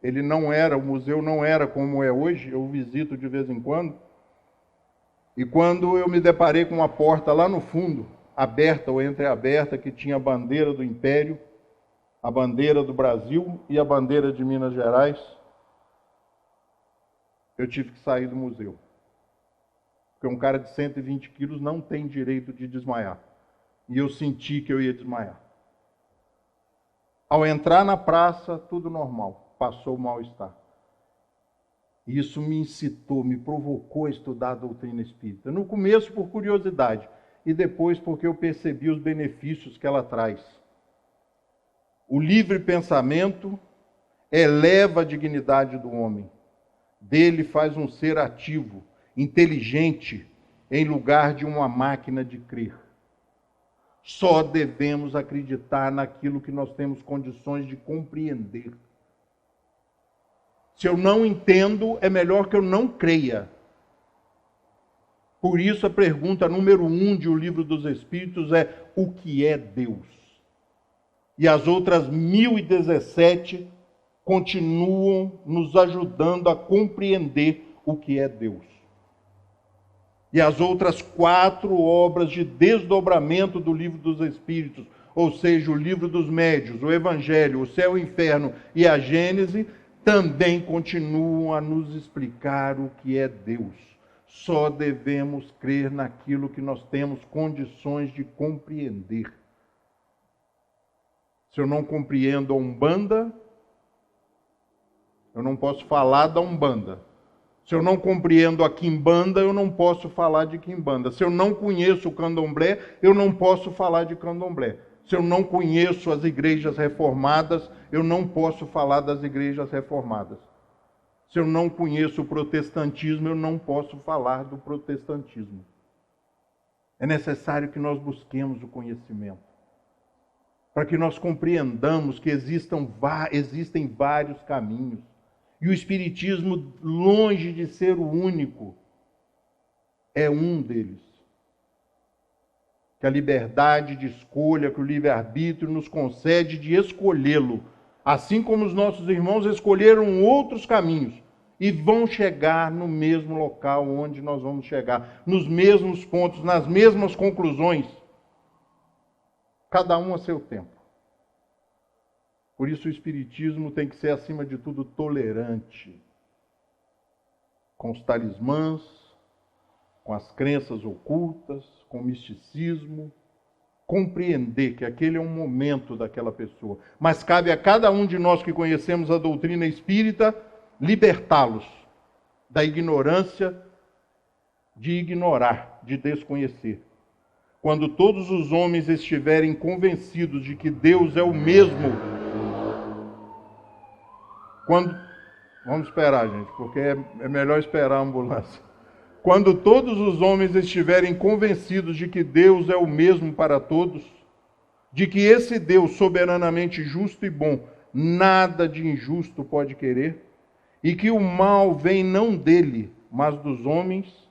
o museu não era como é hoje, eu visito de vez em quando. E quando eu me deparei com uma porta lá no fundo, aberta ou entreaberta, que tinha a bandeira do Império, a bandeira do Brasil e a bandeira de Minas Gerais, eu tive que sair do museu. Porque um cara de 120 quilos não tem direito de desmaiar. E eu senti que eu ia desmaiar. Ao entrar na praça, tudo normal. Passou o mal-estar. Isso me incitou, me provocou a estudar a doutrina espírita. No começo, por curiosidade. E depois, porque eu percebi os benefícios que ela traz. O livre pensamento eleva a dignidade do homem. Dele faz um ser ativo, inteligente, em lugar de uma máquina de crer. Só devemos acreditar naquilo que nós temos condições de compreender. Se eu não entendo, é melhor que eu não creia. Por isso a pergunta número 1 de O Livro dos Espíritos é: o que é Deus? E as outras 1017 continuam nos ajudando a compreender o que é Deus. E as outras 4 obras de desdobramento do Livro dos Espíritos, ou seja, o Livro dos Médiuns, o Evangelho, o Céu e o Inferno e a Gênese, também continuam a nos explicar o que é Deus. Só devemos crer naquilo que nós temos condições de compreender. Se eu não compreendo a Umbanda, eu não posso falar da Umbanda. Se eu não compreendo a Quimbanda, eu não posso falar de Quimbanda. Se eu não conheço o Candomblé, eu não posso falar de Candomblé. Se eu não conheço as igrejas reformadas, eu não posso falar das igrejas reformadas. Se eu não conheço o protestantismo, eu não posso falar do protestantismo. É necessário que nós busquemos o conhecimento, para que nós compreendamos que existem vários caminhos. E o Espiritismo, longe de ser o único, é um deles. Que a liberdade de escolha, que o livre-arbítrio nos concede de escolhê-lo. Assim como os nossos irmãos escolheram outros caminhos e vão chegar no mesmo local onde nós vamos chegar, nos mesmos pontos, nas mesmas conclusões. Cada um a seu tempo. Por isso o Espiritismo tem que ser, acima de tudo, tolerante com os talismãs, com as crenças ocultas, com o misticismo. Compreender que aquele é um momento daquela pessoa. Mas cabe a cada um de nós que conhecemos a doutrina espírita libertá-los da ignorância de ignorar, de desconhecer. Quando todos os homens estiverem convencidos de que Deus é o mesmo. Vamos esperar, gente, porque é melhor esperar a ambulância. Quando todos os homens estiverem convencidos de que Deus é o mesmo para todos, de que esse Deus soberanamente justo e bom, nada de injusto pode querer, e que o mal vem não dele, mas dos homens,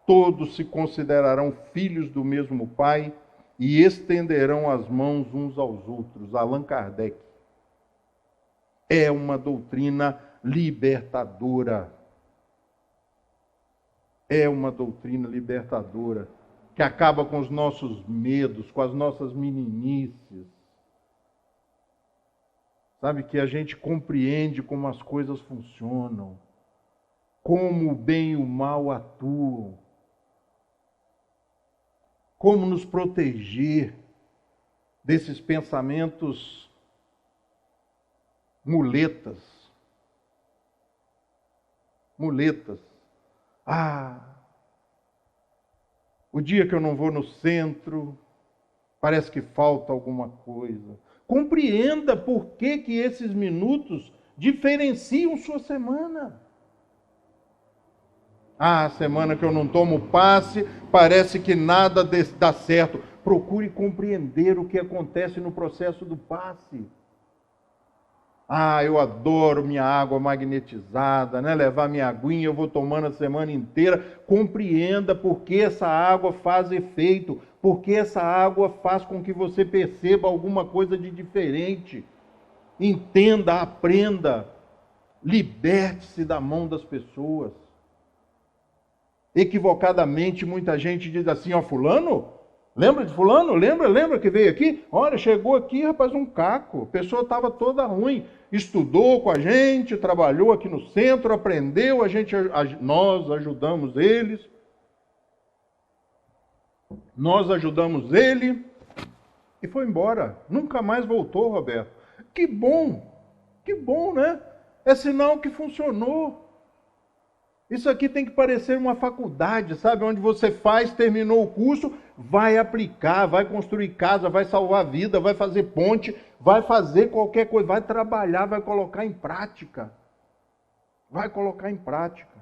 todos se considerarão filhos do mesmo Pai e estenderão as mãos uns aos outros. Allan Kardec. É uma doutrina libertadora. É uma doutrina libertadora que acaba com os nossos medos, com as nossas meninices. Sabe, que a gente compreende como as coisas funcionam, como o bem e o mal atuam, como nos proteger desses pensamentos muletas. O dia que eu não vou no centro, parece que falta alguma coisa. Compreenda por que esses minutos diferenciam sua semana. Ah, a semana que eu não tomo passe, parece que nada dá certo. Procure compreender o que acontece no processo do passe. Ah, eu adoro minha água magnetizada, né? Levar minha aguinha, eu vou tomando a semana inteira. Compreenda por que essa água faz efeito, por que essa água faz com que você perceba alguma coisa de diferente. Entenda, aprenda, liberte-se da mão das pessoas. Equivocadamente, muita gente diz assim, ó, fulano, lembra de fulano? Lembra que veio aqui? Olha, chegou aqui, rapaz, um caco, a pessoa estava toda ruim, estudou com a gente, trabalhou aqui no centro, aprendeu, nós ajudamos ele, e foi embora, nunca mais voltou, Roberto. Que bom, né? É sinal que funcionou. Isso aqui tem que parecer uma faculdade, sabe? Onde você faz, terminou o curso, vai aplicar, vai construir casa, vai salvar vida, vai fazer ponte, vai fazer qualquer coisa, vai trabalhar, vai colocar em prática. Vai colocar em prática.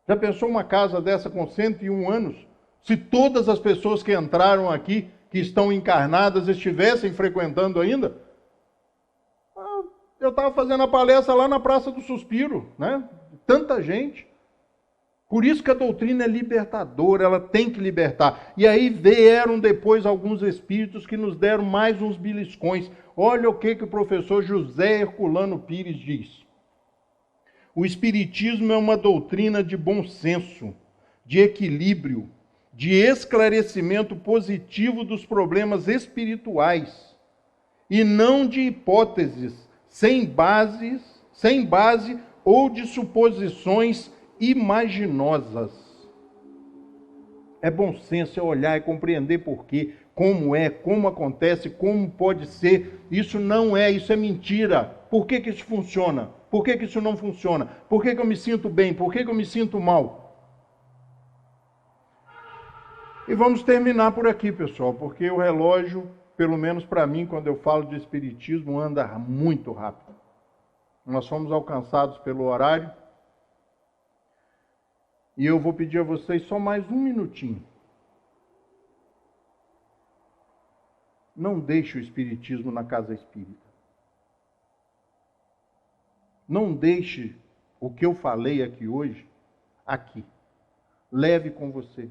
Já pensou uma casa dessa com 101 anos? Se todas as pessoas que entraram aqui, que estão encarnadas, estivessem frequentando ainda? Eu estava fazendo a palestra lá na Praça do Suspiro, né? Tanta gente. Por isso que a doutrina é libertadora, ela tem que libertar. E aí vieram depois alguns espíritos que nos deram mais uns beliscões. Olha o que o professor José Herculano Pires diz. O espiritismo é uma doutrina de bom senso, de equilíbrio, de esclarecimento positivo dos problemas espirituais, e não de hipóteses sem base ou de suposições imaginosas. É bom senso, é olhar e compreender por quê, como é, como acontece, como pode ser. Isso não é, isso é mentira. Por que isso funciona? Por que isso não funciona? Por que eu me sinto bem? Por que eu me sinto mal? E vamos terminar por aqui, pessoal, porque o relógio, pelo menos para mim, quando eu falo de espiritismo, anda muito rápido. Nós fomos alcançados pelo horário. E eu vou pedir a vocês só mais um minutinho. Não deixe o espiritismo na casa espírita. Não deixe o que eu falei aqui hoje, aqui. Leve com você.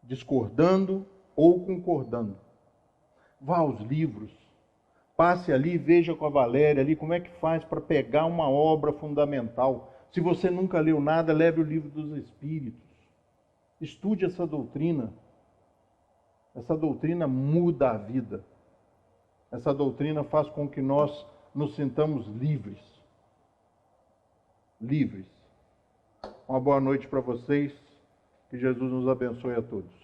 Discordando ou concordando. Vá aos livros. Passe ali e veja com a Valéria ali como é que faz para pegar uma obra fundamental. Se você nunca leu nada, leve o livro dos Espíritos. Estude essa doutrina. Essa doutrina muda a vida. Essa doutrina faz com que nós nos sintamos livres. Livres. Uma boa noite para vocês. Que Jesus nos abençoe a todos.